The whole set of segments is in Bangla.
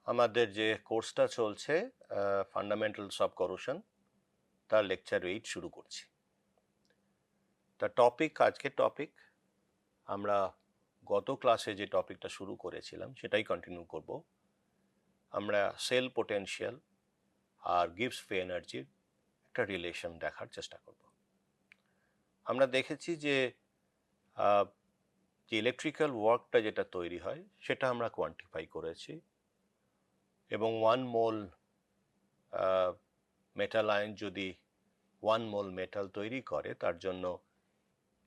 আমাদের যে কোর্সটা চলছে ফান্ডামেন্টালস অফ করোশন তার লেকচার 8 শুরু করছি। তা আজকের টপিক আমরা গত ক্লাসে যে টপিকটা শুরু করেছিলাম সেটাই কন্টিনিউ করব। আমরা সেল পোটেনশিয়াল আর গিভস ফ্রি এনার্জির একটা রিলেশন দেখার চেষ্টা করব। আমরা দেখেছি যে ইলেকট্রিক্যাল ওয়ার্কটা যেটা তৈরি হয় সেটা আমরা কোয়ান্টিফাই করেছি এবং 1 মোল মেটাল আয়ন যদি 1 মোল মেটাল তৈরি করে তার জন্য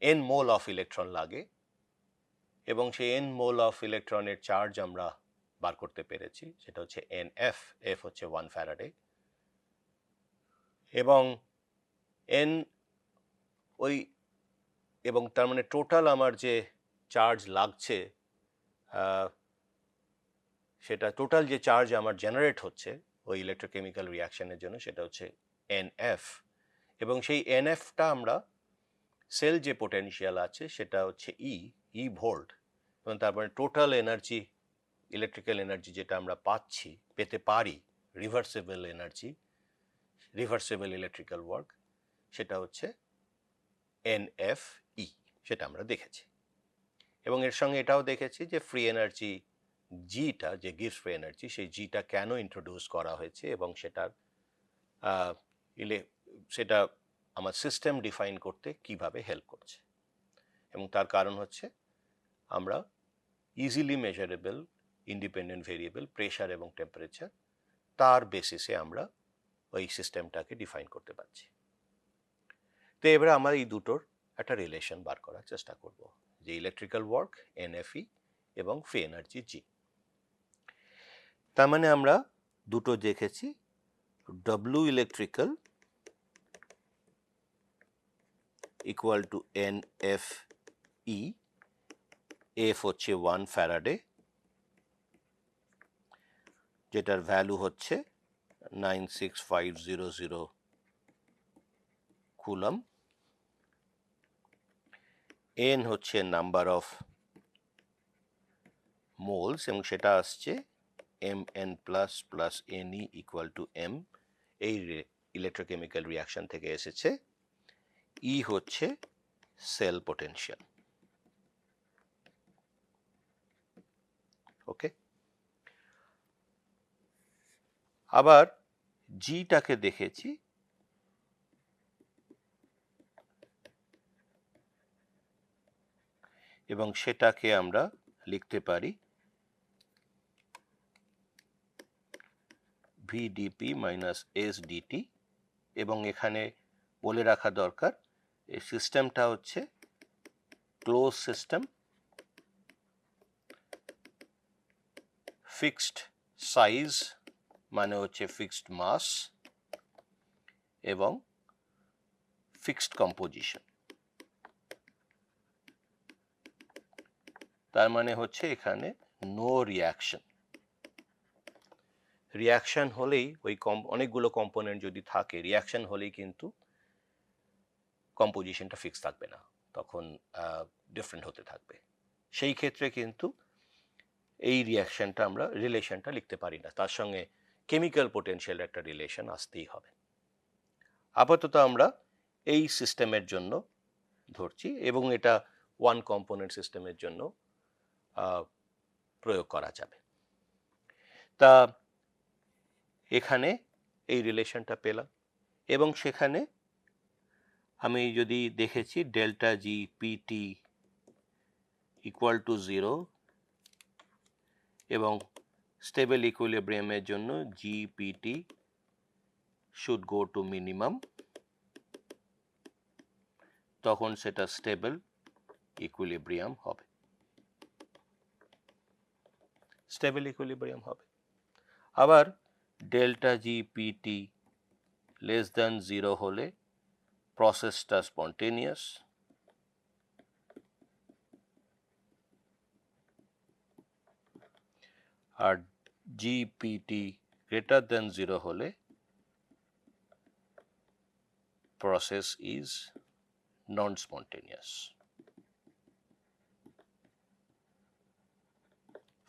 n মোল অফ ইলেকট্রন লাগে এবং সেই n মোল অফ ইলেকট্রনের চার্জ আমরা বার করতে পেরেছি, সেটা হচ্ছে nf। f হচ্ছে 1 ফ্যারাডে এবং n ওই এবং তার মানে টোটাল আমার যে চার্জ লাগছে সেটা টোটাল যে চার্জ আমার জেনারেট হচ্ছে ওই ইলেকট্রোকেমিক্যাল রিয়াকশনের জন্য সেটা হচ্ছে nf এবং সেই nfটা আমরা সেল যে পোটেনশিয়াল আছে সেটা হচ্ছে ই ভোল্ট এবং তারপরে টোটাল এনার্জি ইলেকট্রিক্যাল এনার্জি যেটা আমরা পেতে পারি reversible energy, reversible electrical work, সেটা হচ্ছে NFE, সেটা আমরা দেখেছি। এবং এর সঙ্গে এটাও দেখেছি যে ফ্রি এনার্জি জিটা, যে গিভস ফ্রি এনার্জি, সেই জিটা কেন ইন্ট্রোডিউস করা হয়েছে এবং সেটা আমার সিস্টেম ডিফাইন করতে কিভাবে হেল্প করছে। এবং তার কারণ হচ্ছে আমরা easily measurable independent variable pressure এবং টেম্পারেচার তার বেসিসে আমরা ওই সিস্টেমটাকে ডিফাইন করতে পারছি। তো এবারে আমরা এই দুটোর একটা রিলেশন বার করার চেষ্টা করব, যে ইলেকট্রিক্যাল ওয়ার্ক NFE এবং ফ্রি এনার্জি G। তার মানে আমরা দুটো দেখেছি, W electrical equal to NFE, F হচ্ছে 1 ফ্যারাডে যেটার ভ্যালু হচ্ছে 96500 কুলম, n হচ্ছে নাম্বার অফ মোলস এবং সেটা আসছে mn plus plus ne equal to m, এই ইলেকট্রোকেমিক্যাল রিয়াকশন থেকে এসেছে। E হচ্ছে সেল পোটেনশিয়াল। ওকে, আবার জিটাকে দেখেছি এবং সেটাকে আমরা লিখতে পারি VdP মাইনাস SdT এবং এখানে বলে রাখা দরকার এই সিস্টেমটা হচ্ছে ক্লোজ সিস্টেম, ফিক্সড সাইজ মানে হচ্ছে ফিক্সড মাস এবং ফিক্সড কম্পোজিশন। তার মানে হচ্ছে এখানে নো রিয়াকশন। রিয়াকশন হলেই ওই অনেকগুলো কম্পোনেন্ট যদি থাকে, রিয়াকশন হলেই কিন্তু কম্পোজিশনটা ফিক্স থাকবে না, তখন ডিফারেন্ট হতে থাকবে। সেই ক্ষেত্রে কিন্তু এই রিয়াকশনটা আমরা রিলেশনটা লিখতে পারি না, তার সঙ্গে কেমিক্যাল পোটেনশিয়াল একটা রিলেশন আসতেই হবে। আপাতত আমরা এই সিস্টেমের জন্য ধরছি এবং এটা ওয়ান কম্পোনেন্ট সিস্টেমের জন্য প্রয়োগ করা যাবে। তা এখানে এই রিলেশনটা পেলাম এবং সেখানে আমি যদি দেখেছি delta G PT equal to 0 এবং স্টেবল ইকুইলিব্রিয়ামের জন্য GPT should go to minimum, তখন সেটা স্টেবল ইকুইলিব্রিয়াম হবে। স্টেবল ইকুইলিব্রিয়াম হবে। আবার ডেল্টা জিপিটি লেস দ্যান 0 হলে প্রসেসটা স্পন্টেনিয়াস, আর জিপিটি গ্রেটার দ্যান 0 হলে process is non spontaneous.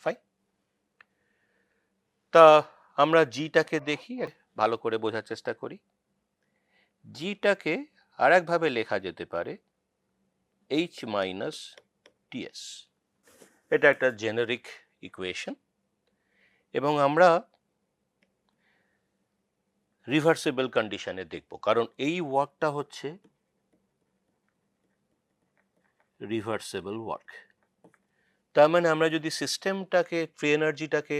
Fine. তা আমরা জিটাকে দেখি, ভালো করে বোঝার চেষ্টা করি। জিটাকে আর একভাবে লেখা যেতে পারে এইচ মাইনাস টিএস। এটা একটা জেনারিক ইকুয়েশন এবং আমরা রিভার্সিবল কন্ডিশনে দেখব, কারণ এই ওয়ার্কটা হচ্ছে রিভার্সিবল ওয়ার্ক। তার মানে আমরা যদি সিস্টেমটাকে, ফ্রি এনার্জিটাকে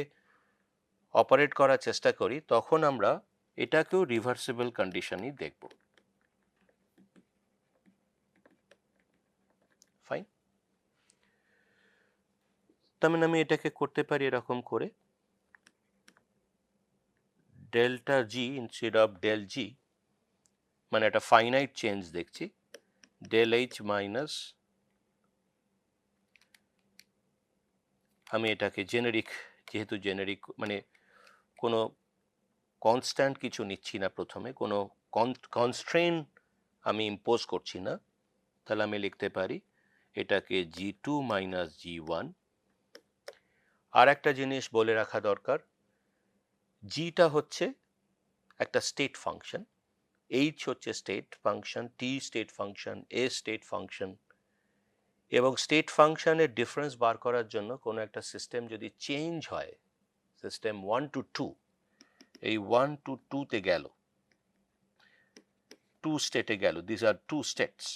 অপারেট করার চেষ্টা করি, তখন আমরা এটাকেও রিভার্সিবল কন্ডিশনই দেখব। ফাইন। তার মানে আমি এটাকে করতে পারি এরকম করে, delta G instead of del G, মানে একটা ফাইনাইট চেঞ্জ দেখছি, ডেল এইচ মাইনাস, আমি এটাকে জেনেরিক, যেহেতু জেনেরিক মানে কোনো কনস্ট্যান্ট কিছু নিচ্ছি না, প্রথমে কোনো কনস্ট্রেন আমি ইম্পোজ করছি না, তাহলে আমি লিখতে পারি এটাকে G2 মাইনাস G1। আর একটা জিনিস বলে রাখা দরকার, জিটা হচ্ছে একটা স্টেট ফাংশন, এইচ হচ্ছে state function, T state function, a state function, এবং স্টেট ফাংশনের ডিফারেন্স বার করার জন্য কোনো একটা সিস্টেম যদি চেঞ্জ হয়, সিস্টেম 1 to 2, এই 1 to 2-তে গেল, 2 স্টেটে গেল, দিস আর 2 স্টেটস।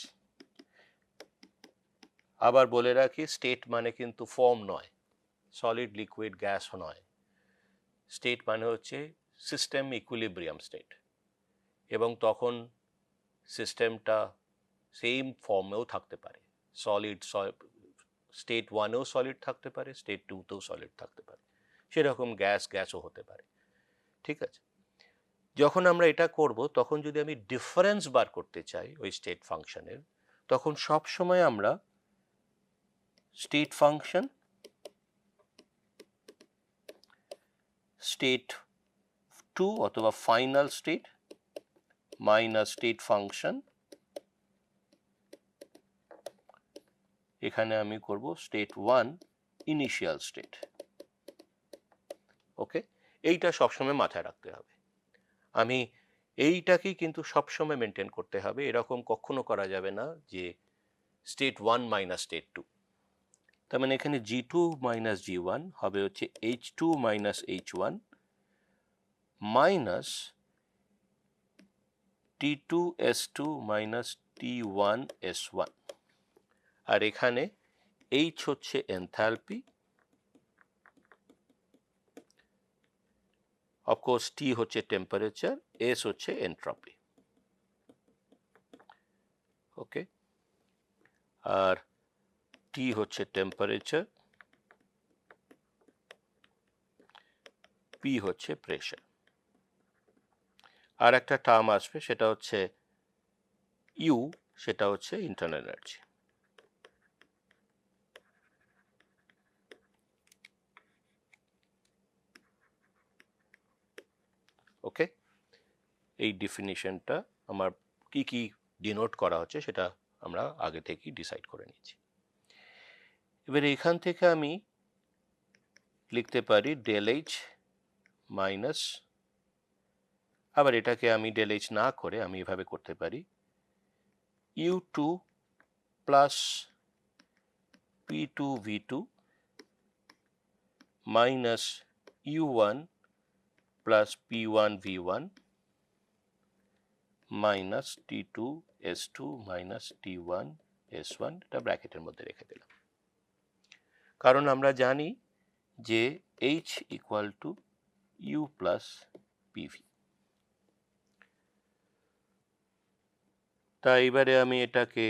আবার বলে রাখি, স্টেট মানে কিন্তু ফর্ম নয়, সলিড লিকুইড গ্যাস নয়, স্টেট মানে হচ্ছে সিস্টেম ইকুইলিব্রিয়াম স্টেট, এবং তখন সিস্টেমটা সেম ফর্মেও থাকতে পারে, সলিড স্টেট 1-এও সলিড থাকতে পারে, স্টেট 2-তেও সলিড থাকতে পারে, সেরকম গ্যাসও হতে পারে। ঠিক আছে, যখন আমরা এটা করব, তখন যদি আমি ডিফারেন্স বার করতে চাই ওই স্টেট ফাংশনের, তখন সব সময় আমরা স্টেট ফাংশন, স্টেট 2 অথবা final state minus state function, এখানে আমি করব স্টেট 1 ইনিশিয়াল স্টেট। ওকে, এইটা সবসময় মাথায় রাখতে হবে। আমি এইটাকেই কিন্তু সবসময় মেনটেন করতে হবে, এরকম কখনো করা যাবে না যে স্টেট 1 মাইনাস স্টেট 2। তার মানে এখানে G2 মাইনাস G1 হবে হচ্ছে H2 minus H1 minus T2 S2 minus T1 S1। আর এখানে H হচ্ছে এনথালপি, অফকোর্স T হচ্ছে টেম্পারেচার, S হচ্ছে এন্ট্রপি। ওকে, আর T হচ্ছে টেম্পারেচার, P হচ্ছে প্রেশার। আর একটা টার্ম আসবে, সেটা হচ্ছে U, সেটা হচ্ছে ইন্টারনাল এনার্জি। ওকে, এই ডেফিনিশনটা আমার কি কি ডিনোট করা হচ্ছে সেটা আমরা আগে থেকেই ডিসাইড করে নিয়েছি। এবার এখান থেকে আমি লিখতে পারি ডেল এইচ মাইনাস, আবার এটাকে আমি ডেল এইচ না করে আমি এভাবে করতে পারি U2 plus P2 V2 minus U1 plus P1 V1 minus T2 S2 minus T1 S1, এটা ব্র্যাকেটের মধ্যে রেখে দিলাম, কারণ আমরা জানি যে H equal to U plus PV। তা এবারে আমি এটাকে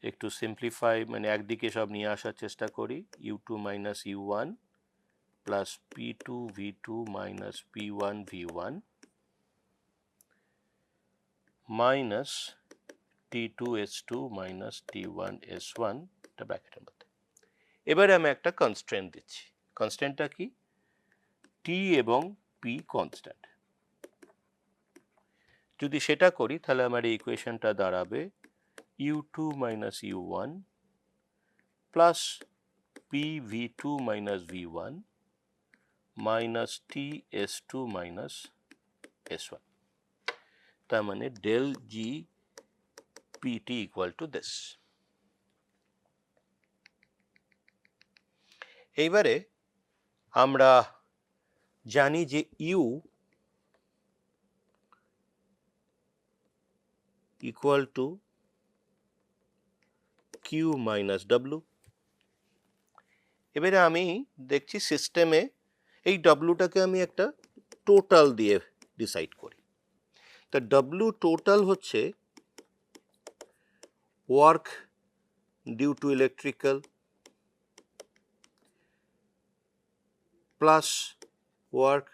একটু সিম্পলিফাই, মানে একদিকে সব নিয়ে আসার চেষ্টা করি, U2 minus U1 plus P2 V2 minus P1 V1 minus T2 S2 minus T1 S1, এটা ব্র্যাকেটের মধ্যে। এবারে আমি একটা কনস্ট্রেন্ট দিচ্ছি, কনস্ট্রেন্টটা কি, T এবং P কনস্ট্যান্ট। যদি সেটা করি তাহলে আমার এই ইকুয়েশনটা দাঁড়াবে U2 minus U1 plus PV2 minus V1 minus T S two minus S one, তার মানে del G PT equal to this. এইবারে আমরা জানি যে U equal to Q minus W. এবারে আমি দেখছি সিস্টেমে এই ডাব্লুটাকে আমি একটা টোটাল দিয়ে ডিসাইড করি। তা ডাব্লু টোটাল হচ্ছে work due to electrical plus work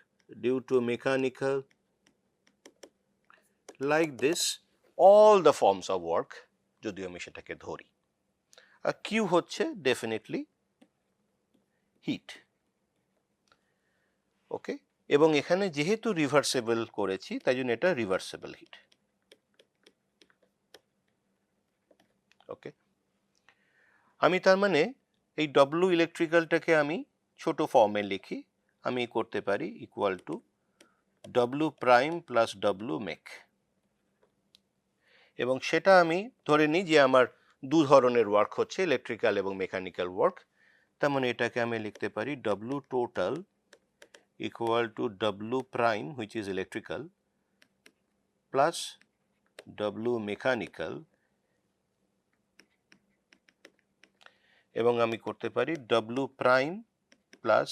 due to mechanical, like this all the forms of work যদি আমি সেটাকে ধরি। আর কিউ হচ্ছে ডেফিনেটলি হিট। ওকে, এবং এখানে যেহেতু রিভার্সেবল করেছি তাই জন্য এটা রিভার্সেবল হিট। ওকে, আমি তার মানে এই ডব্লু ইলেকট্রিক্যালটাকে আমি ছোট ফর্মে লিখি, আমি করতে পারি equal to W prime plus W make, এবং সেটা আমি ধরে নিই যে আমার দু ধরনের ওয়ার্ক হচ্ছে, ইলেকট্রিক্যাল এবং মেকানিক্যাল ওয়ার্ক। তার মানে এটাকে আমি লিখতে পারি W total equal to W prime which is electrical plus W mechanical, এবং আমি করতে পারি W prime plus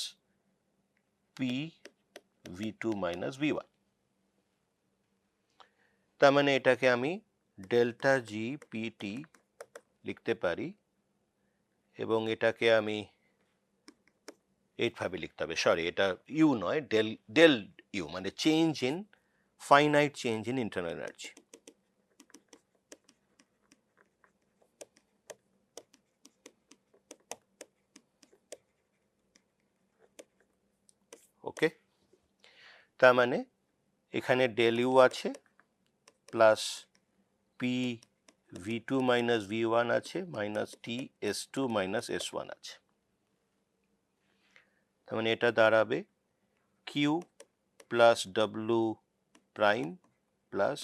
P V2 minus V1। তার মানে এটাকে আমি ডেল্টা জি পিটি লিখতে পারি, এবং এটাকে আমি এইভাবে লিখতে হবে, সরি এটা ইউ নয়, ডেল ইউ মানে change in finite change in internal energy. Okay, তার মানে এখানে ডেল ইউ আছে plus P V two minus V one আছে minus T S two minus S one আছে। তার মানে এটা দাঁড়াবে Q plus W prime plus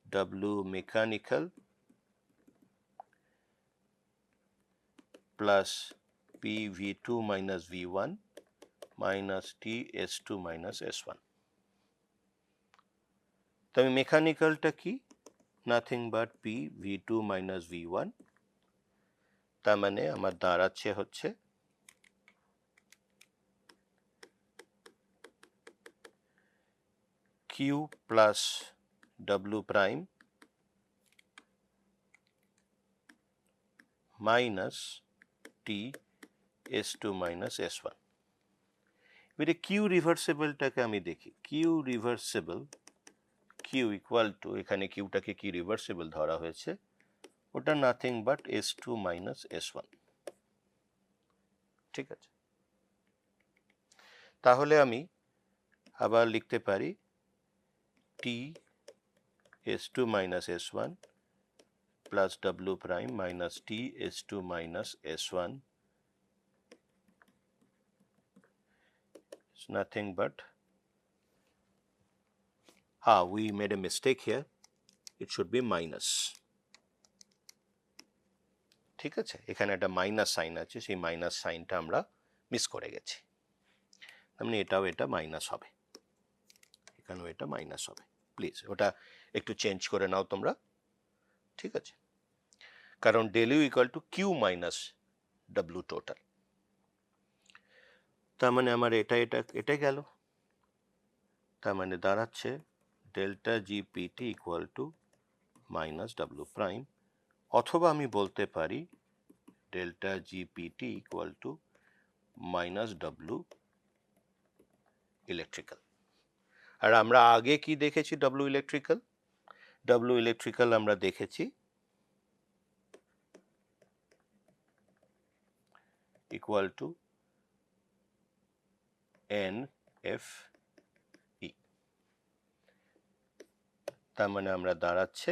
W mechanical plus P V two minus V one minus T S two minus S one. তো আমি মেকানিক্যালটা কি, nothing but P V two minus V one, তার মানে আমার দাঁড়াচ্ছে হচ্ছে Q plus W prime minus T S two minus S one. এবারে কিউ রিভার্সেবলটাকে আমি দেখি, Q reversible, Q equal to, এখানে কিউটাকে কি রিভার্সেবল ধরা হয়েছে, ওটা nothing but S two minus S one. ঠিক আছে, তাহলে আমি আবার লিখতে পারি T S two minus S one plus W prime minus T S two minus S one is nothing but we made a mistake here, it should be minus। ঠিক আছে, এখানে একটা মাইনাস সাইন আছে, সেই মাইনাস সাইনটা আমরা মিস করে গেছি, মানে এটাও এটা মাইনাস হবে, এখানেও এটা মাইনাস হবে। প্লিজ ওটা একটু চেঞ্জ করে নাও তোমরা। ঠিক আছে, কারণ del U equal to Q minus W total, তার মানে আমার এটা গেল, তার মানে দাঁড়াচ্ছে delta GPT equal to minus W prime, অথবা আমি বলতে পারি delta GPT equal to minus W electrical. আর আমরা আগে কি দেখেছি, ডাব্লু ইলেকট্রিক্যাল আমরা দেখেছি equal to N F E, তার মানে আমরা দাঁড়াচ্ছে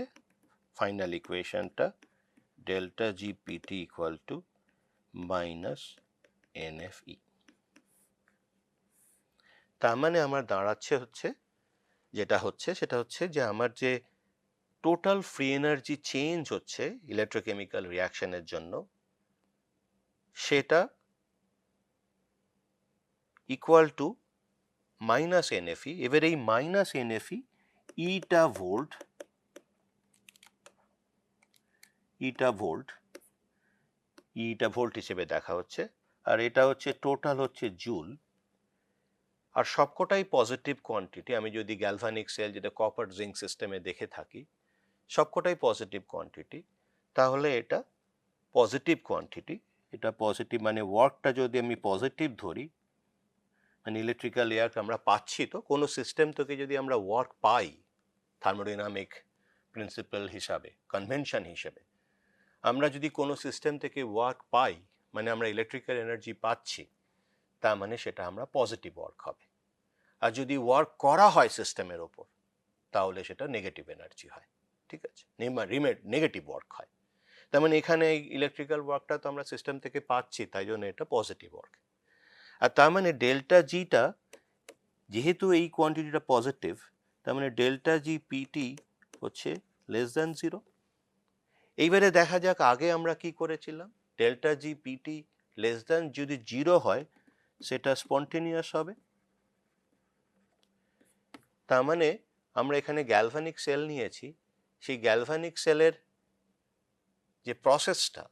ফাইনাল ইকুয়েশনটা delta GPT equal to minus N F E. তার মানে আমার দাঁড়াচ্ছে হচ্ছে সেটা হচ্ছে যে আমার যে টোটাল ফ্রি এনার্জি চেঞ্জ হচ্ছে ইলেকট্রোকেমিক্যাল রিয়াকশনের জন্য সেটা ইকুয়াল টু মাইনাস এনএফই। এবার এই মাইনাস এনএফই ইটা ভোল্ট হিসেবে দেখা হচ্ছে, আর এটা হচ্ছে টোটাল হচ্ছে জুল, আর সবকটাই পজিটিভ কোয়ান্টিটি। আমি যদি গ্যালভানিক সেল যেটা কপার জিঙ্ক সিস্টেমে দেখে থাকি সবকটাই পজিটিভ কোয়ান্টিটি, তাহলে এটা পজিটিভ কোয়ান্টিটি। এটা পজিটিভ মানে ওয়ার্কটা যদি আমি পজিটিভ ধরি, মানে ইলেকট্রিক্যাল ওয়ার্ক আমরা পাচ্ছি, তো কোনো সিস্টেম থেকে যদি আমরা ওয়ার্ক পাই থার্মোডাইনামিক প্রিন্সিপাল হিসাবে, কনভেনশন হিসেবে, আমরা যদি কোনো সিস্টেম থেকে ওয়ার্ক পাই মানে আমরা ইলেকট্রিক্যাল এনার্জি পাচ্ছি, তার মানে সেটা আমরা পজিটিভ ওয়ার্ক হবে। আর যদি ওয়ার্ক করা হয় সিস্টেমের ওপর তাহলে সেটা নেগেটিভ এনার্জি হয়, ঠিক আছে, নেগেটিভ ওয়ার্ক হয়। তার মানে এখানে ইলেকট্রিক্যাল ওয়ার্কটা তো আমরা সিস্টেম থেকে পাচ্ছি, তাই জন্য এটা পজিটিভ ওয়ার্ক। আর তার মানে ডেল্টা জিটা যেহেতু এই কোয়ান্টিটিটা পজিটিভ, তার মানে ডেল্টা জি পিটি হচ্ছে লেস দ্যান 0। এইবারে দেখা যাক আগে আমরা কি করেছিলাম। Delta G PT less than যদি 0 হয় সেটা স্পন্টেনিয়াস হবে। তার মানে আমরা এখানে গ্যালভানিক সেল নিয়েছি, সেই গ্যালভানিক সেলের যে প্রসেসটা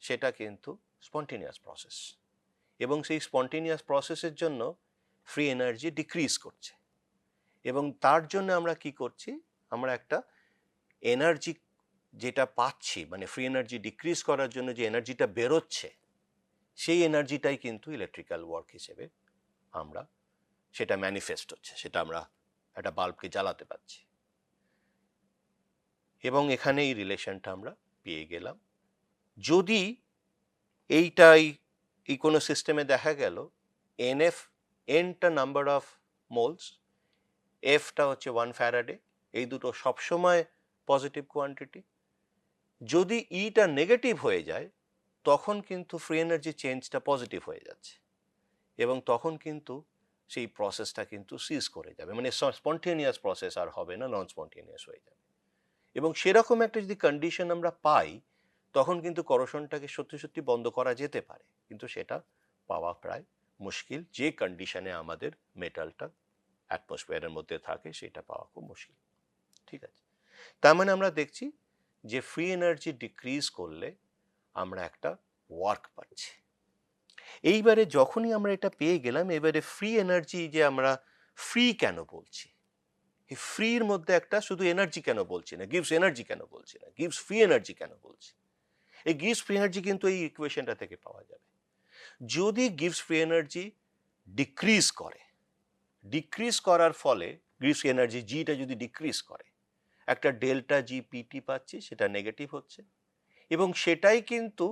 সেটা কিন্তু স্পন্টেনিয়াস প্রসেস, এবং সেই স্পন্টেনিয়াস প্রসেসের জন্য ফ্রি এনার্জি ডিক্রিজ করছে। এবং তার জন্য আমরা কি করছি, আমরা একটা এনার্জি যেটা পাচ্ছি, মানে ফ্রি এনার্জি ডিক্রিজ করার জন্য যে এনার্জিটা বেরোচ্ছে সেই এনার্জিটাই কিন্তু ইলেকট্রিক্যাল ওয়ার্ক হিসেবে আমরা সেটা ম্যানিফেস্ট হচ্ছে, সেটা আমরা একটা বাল্বকে জ্বালাতে পারছি। এবং এখানে এই রিলেশনটা আমরা পেয়ে গেলাম। যদি এইটাই এই কোনো সিস্টেমে দেখা গেল এনএফ, এনটা নাম্বার অফ মোলস, এফটা হচ্ছে 1 ফ্যারাডে, এই দুটো সবসময় পজিটিভ কোয়ান্টিটি। যদি ইটা নেগেটিভ হয়ে যায় তখন কিন্তু ফ্রি এনার্জি চেঞ্জটা পজিটিভ হয়ে যাচ্ছে, এবং তখন কিন্তু সেই প্রসেসটা কিন্তু সিজ করে যাবে, মানে স্পন্টেনিয়াস প্রসেস আর হবে না, নন স্পন্টেনিয়াস হয়ে যাবে। এবং সেরকম একটা যদি কন্ডিশন আমরা পাই তখন কিন্তু করোশনটাকে সত্যি সত্যি বন্ধ করা যেতে পারে, কিন্তু সেটা পাওয়া প্রায় মুশকিল। যে কন্ডিশনে আমাদের মেটালটা অ্যাটমসফিয়ারের মধ্যে থাকে সেটা পাওয়া খুব মুশকিল, ঠিক আছে। তার মানে আমরা দেখছি যে ফ্রি এনার্জি ডিক্রিজ করলে আমরা একটা ওয়ার্ক পাচ্ছি। এইবারে যখনই আমরা এটা পেয়ে গেলাম, এবারে ফ্রি এনার্জি যে আমরা ফ্রি কেন বলছি, এই ফ্রির মধ্যে একটা শুধু এনার্জি কেন বলছি না, গিভস এনার্জি কেন বলছি না, গিভস ফ্রি এনার্জি কেন বলছি। এই গিভস ফ্রি এনার্জি কিন্তু এই ইকুয়েশনটা থেকে পাওয়া যাবে। যদি গিভস ফ্রি এনার্জি ডিক্রিজ করে, ডিক্রিজ করার ফলে গিভস এনার্জি জিটা যদি ডিক্রিজ করে, একটা ডেল্টা জি পিটি পাচ্ছি, সেটা নেগেটিভ হচ্ছে, এবং সেটাই কিন্তু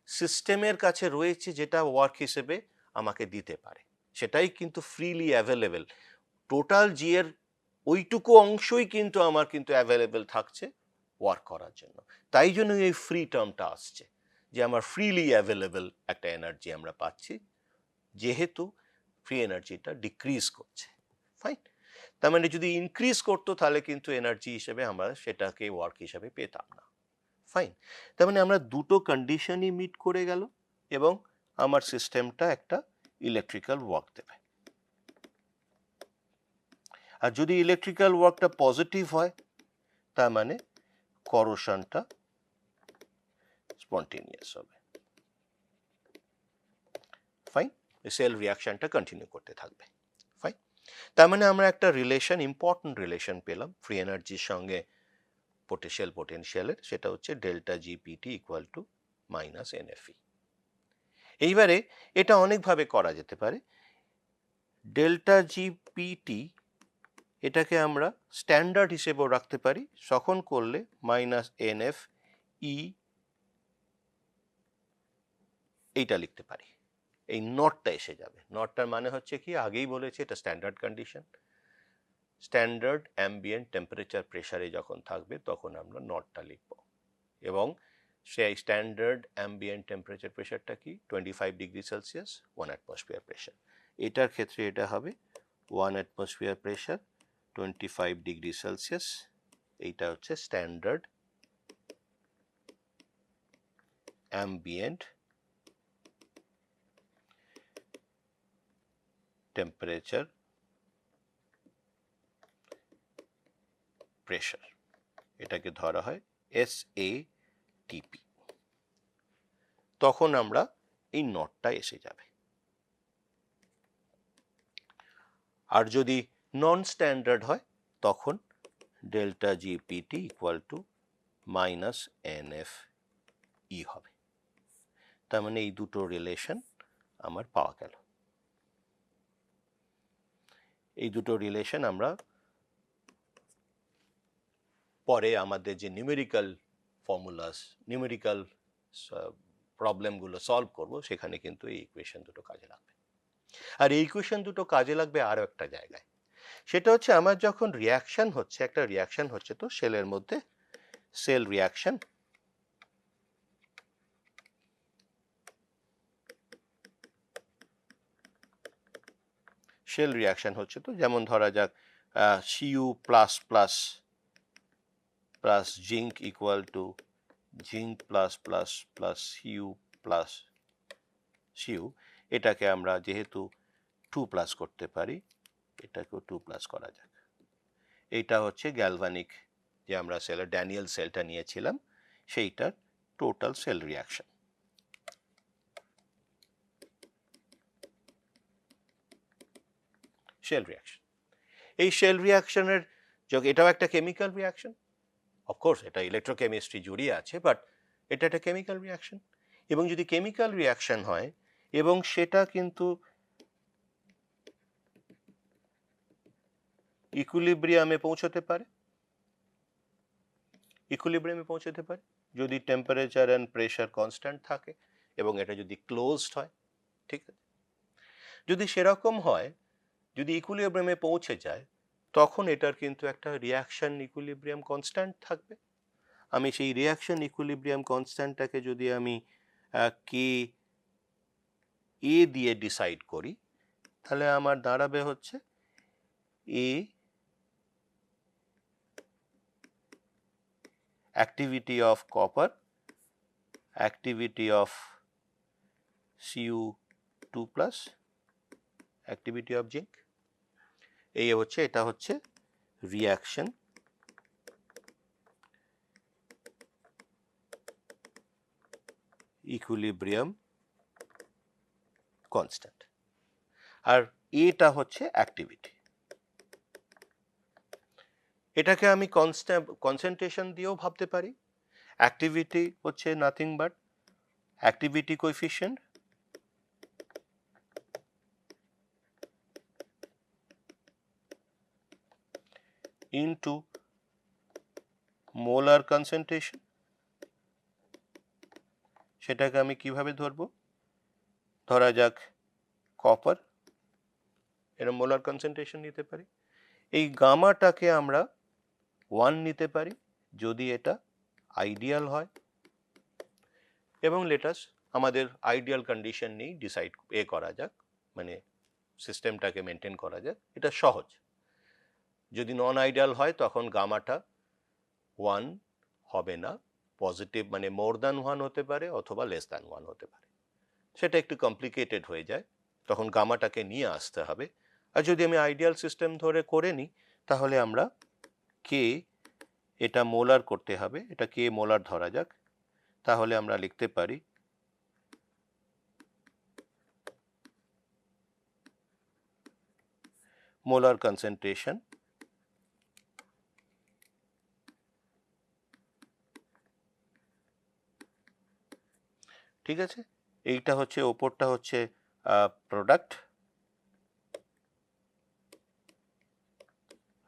সিস্টেমের কাছে রয়েছে যেটা ওয়ার্ক হিসেবে আমাকে দিতে পারে, সেটাই কিন্তু ফ্রিলি অ্যাভেলেবেল। টোটাল জি এর ওইটুকু অংশই কিন্তু আমার কিন্তু অ্যাভেলেবেল থাকছে ওয়ার্ক করার জন্য। তাই জন্য এই ফ্রি টার্মটা আসছে, যে আমার ফ্রিলি অ্যাভেলেবেল একটা এনার্জি আমরা পাচ্ছি, যেহেতু ফ্রি এনার্জিটা ডিক্রিজ করছে। ফাইন। তার মানে যদি ইনক্রিজ করতো তাহলে কিন্তু এনার্জি হিসেবে আমরা সেটাকে ওয়ার্ক হিসেবে পেতাম না। ফাইন। তার মানে আমরা দুটো কন্ডিশনই মিট করে গেল এবং আমার সিস্টেমটা একটা ইলেকট্রিক্যাল ওয়ার্ক দেবে। আর যদি ইলেকট্রিক্যাল ওয়ার্কটা পজিটিভ হয় তার মানে করোশনটা স্পন্টেনিয়াস হবে। ফাইন। সেল রিয়াকশনটা কন্টিনিউ করতে থাকবে। ফাইন। তার মানে আমরা একটা রিলেশন, ইম্পর্টেন্ট রিলেশন পেলাম ফ্রি এনার্জির সঙ্গে পোটেনশিয়ালের, সেটা হচ্ছে delta G PT equal to minus NFE. এইবারে এটা অনেকভাবে করা যেতে পারে। ডেল্টা জি পিটি এটাকে আমরা স্ট্যান্ডার্ড হিসেবেও রাখতে পারি, তখন করলে মাইনাস এনএফ ই এইটা লিখতে পারি। এই নটটা এসে যাবে। নটটার মানে হচ্ছে কি, আগেই বলেছি এটা standard condition. Standard ambient temperature প্রেসারে যখন থাকবে তখন আমরা নটটা লিখব, এবং সেই স্ট্যান্ডার্ড অ্যাম্বিয়েন্ট টেম্পারেচার প্রেসারটা কি 25 ডিগ্রি সেলসিয়াস 1 অ্যাটমসফিয়ার প্রেসার। এটার ক্ষেত্রে এটা হবে 1 atmosphere pressure 25 ডিগ্রি সেলসিয়াস, এইটা হচ্ছে স্ট্যান্ডার্ড ambient temperature pressure, এটাকে ধরা হয় SATP। তখন আমরা এই নটটা এসে যাবে। আর যদি নন স্ট্যান্ডার্ড হয় তখন delta GPT equal to minus NFE হবে। তার মানে এই দুটো রিলেশন আমার পাওয়া গেল। এই দুটো রিলেশন আমরা পরে আমাদের যে নিউমেরিক্যাল ফর্মুলাস, নিউমেরিক্যাল প্রবলেমগুলো সলভ করব সেখানে কিন্তু এই ইকুয়েশন দুটো কাজে লাগবে। আর এই ইকুয়েশন দুটো কাজে লাগবে আরও একটা জায়গায়, সেটা হচ্ছে আমার যখন রিয়াকশন হচ্ছে, একটা রিয়াকশন হচ্ছে তো সেলের মধ্যে, সেল রিয়াকশন, সেল রিয়াকশন হচ্ছে তো, যেমন ধরা যাক Cu plus plus plus zinc equal to zinc plus plus plus Cu plus Cu, এটাকে আমরা যেহেতু 2 প্লাস করতে পারি, এটাকেও 2 প্লাস করা যাক। এইটা হচ্ছে গ্যালভানিক, যে আমরা সেলের ড্যানিয়েল সেলটা নিয়েছিলাম সেইটার total cell reaction. Cell reaction, এই শেল রিয়াকশনের এটাও একটা কেমিক্যাল রিয়াকশন, অফকোর্স এটা ইলেকট্রোকেমিস্ট্রি জড়িয়ে আছে, বাট এটা একটা কেমিক্যাল রিয়াকশন। এবং যদি কেমিক্যাল রিয়াকশন হয় এবং সেটা কিন্তু ইকুইলিব্রিয়ামে পৌঁছতে পারে, ইকুইলিব্রিয়ামে পৌঁছতে পারে যদি টেম্পারেচার অ্যান্ড প্রেশার কনস্ট্যান্ট থাকে এবং এটা যদি ক্লোজড হয়, ঠিক আছে। যদি সেরকম হয়, যদি ইকুইলিব্রিয়ামে পৌঁছে যায়, তখন এটার কিন্তু একটা রিয়াকশন ইকুইলিব্রিয়াম কনস্ট্যান্ট থাকবে। আমি সেই রিয়াকশন ইকুইলিব্রিয়াম কনস্ট্যান্টটাকে যদি আমি কে এ দিয়ে ডিসাইড করি, তাহলে আমার দাঁড়াবে হচ্ছে এ activity of copper, activity of Cu2 plus, activity of zinc, এই হচ্ছে, এটা হচ্ছে রিয়াকশন ইকুইলিব্রিয়াম কনস্ট্যান্ট, আর এটা হচ্ছে অ্যাক্টিভিটি। এটাকে আমি কনসেন্ট্রেশন দিয়েও ভাবতে পারি। অ্যাক্টিভিটি হচ্ছে nothing but activity coefficient into molar concentration. সেটাকে আমি কিভাবে ধরবো? ধরা যাক কপার, এর মোলার কনসেন্ট্রেশন নিতে পারি। এই গামাটাকে আমরা 1 নিতে পারি যদি এটা আইডিয়াল হয়, এবং লেটাস আমাদের আইডিয়াল কন্ডিশন নেই, ডিসাইড করা যাক, মানে সিস্টেমটাকে মেনটেন করা যাক, এটা সহজ। যদি নন আইডিয়াল হয় তখন গামাটা 1 হবে না, পজিটিভ মানে মোর দ্যান 1 হতে পারে অথবা লেস দ্যান 1 হতে পারে। সেটা একটু কমপ্লিকেটেড হয়ে যায়, তখন গামাটাকে নিয়ে আসতে হবে। আর যদি আমি আইডিয়াল সিস্টেম ধরে করে নিই, তাহলে আমরা কে, এটা মোলার করতে হবে, এটা কে মোলার ধরা যাক, তাহলে আমরা লিখতে পারি মোলার কনসেন্ট্রেশন ঠিক আছে। এইটা হচ্ছে, ওপরটা হচ্ছে প্রোডাক্ট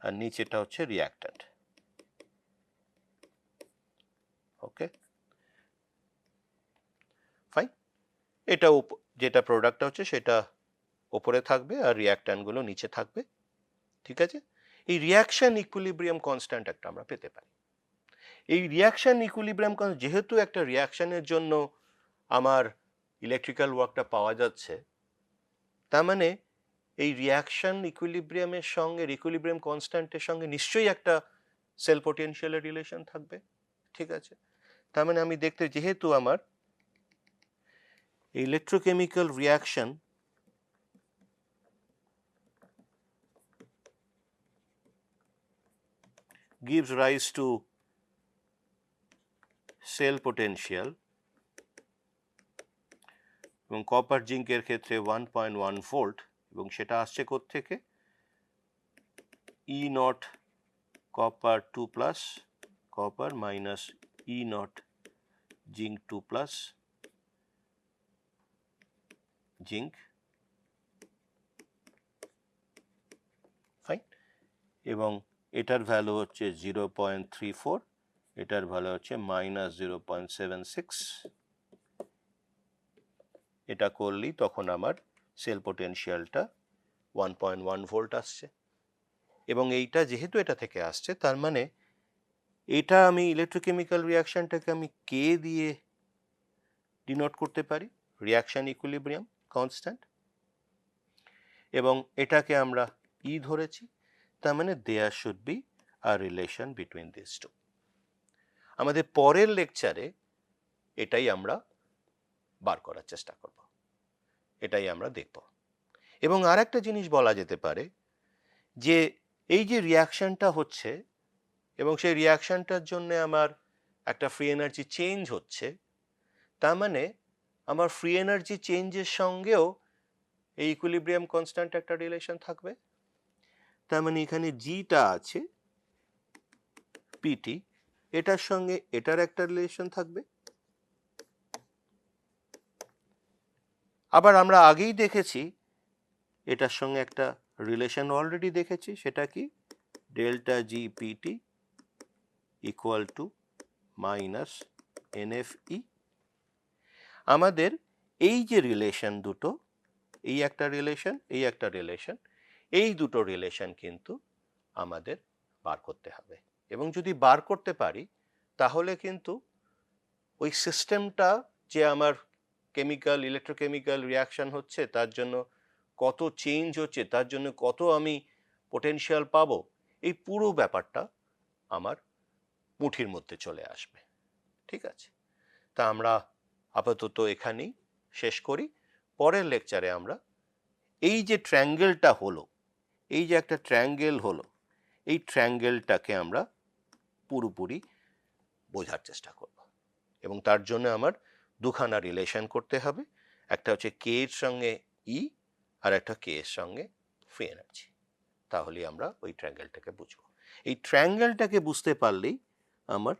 আর নিচেটা হচ্ছে রিঅ্যাক্ট্যান্ট। ওকে ফাইন, এটা যেটা প্রোডাক্টটা হচ্ছে সেটা ওপরে থাকবে আর রিঅ্যাক্ট্যান্টগুলো নিচে থাকবে, ঠিক আছে। এই রিয়াকশন ইকুইলিব্রিয়াম কনস্ট্যান্ট একটা আমরা পেতে পারি। এই রিয়াকশন ইকুইলিব্রিয়াম যেহেতু একটা রিয়াকশনের জন্য আমার ইলেকট্রিক্যাল ওয়ার্কটা পাওয়া যাচ্ছে, তার মানে এই রিয়াকশন ইকুইলিব্রিয়ামের সঙ্গে, ইকুইলিব্রিয়াম কনস্ট্যান্টের সঙ্গে নিশ্চয়ই একটা সেল পোটেনশিয়ালের রিলেশন থাকবে। ঠিক আছে, তার মানে আমি দেখতে, যেহেতু আমার electrochemical reaction gives rise to cell potential এবং কপার জিঙ্কের ক্ষেত্রে 1.1 ভোল্ট, এবং সেটা আসছে কোত্থেকে? E not copper 2 plus copper minus E not zinc 2 plus zinc, fine. এবং এটার ভ্যালু হচ্ছে 0.34, এটার ভ্যালু হচ্ছে মাইনাস 0.76। এটা করলেই তখন আমার সেল পোটেনশিয়ালটা 1.1 ভোল্ট আসছে। এবং এইটা যেহেতু এটা থেকে আসছে, তার মানে এটা আমি ইলেকট্রোকেমিক্যাল রিয়াকশনটাকে আমি কে দিয়ে ডিনোট করতে পারি? Reaction equilibrium constant. এবং এটাকে আমরা ই ধরেছি, তার মানে there should be a relation between this two. আমাদের পরের লেকচারে এটাই আমরা বার করার চেষ্টা করব, এটাই আমরা দেখব। এবং আর একটা জিনিস বলা যেতে পারে যে এই যে রিয়াকশনটা হচ্ছে এবং সেই রিয়াকশনটার জন্য আমার একটা ফ্রি এনার্জি চেঞ্জ হচ্ছে, তার মানে আমার ফ্রি এনার্জি চেঞ্জের সঙ্গেও এই ইকুইলিব্রিয়াম কনস্ট্যান্ট একটা রিলেশন থাকবে। তার মানে এখানে জিটা আছে পিটি, এটার সঙ্গে এটার একটা রিলেশন থাকবে। আবার আমরা আগেই দেখেছি এটার সঙ্গে একটা রিলেশন অলরেডি দেখেছি, সেটা কি? Delta G PT equal to minus NFE. আমাদের এই যে রিলেশন দুটো, এই একটা রিলেশন, এই একটা রিলেশন, এই দুটো রিলেশন কিন্তু আমাদের বার করতে হবে। এবং যদি বার করতে পারি তাহলে কিন্তু ওই সিস্টেমটা, যে আমার কেমিক্যাল ইলেকট্রোকেমিক্যাল রিয়াকশন হচ্ছে তার জন্য কত চেঞ্জ হচ্ছে, তার জন্য কত আমি পোটেনশিয়াল পাবো, এই পুরো ব্যাপারটা আমার মুঠির মধ্যে চলে আসবে। ঠিক আছে, তা আমরা আপাতত এখানেই শেষ করি। পরের লেকচারে আমরা এই যে ট্রায়াঙ্গেলটা হলো, এই যে একটা ট্রায়াঙ্গেল হলো, এই ট্রায়াঙ্গেলটাকে আমরা পুরোপুরি বোঝার চেষ্টা করব। এবং তার জন্য আমার দুখানা রিলেশন করতে হবে, একটা হচ্ছে কে এর সঙ্গে ই, আর একটা কে এর সঙ্গে ফ্রি এনার্জি। তাহলে আমরা ওই ট্রায়াঙ্গেলটাকে বুঝবো। এই ট্রায়াঙ্গেলটাকে বুঝতে পারলেই আমার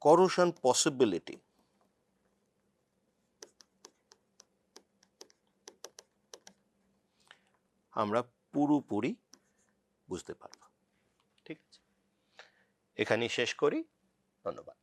করোশন পসিবিলিটি আমরা পুরোপুরি বুঝতে পারব। ঠিক আছে, এখানেই শেষ করি। ধন্যবাদ।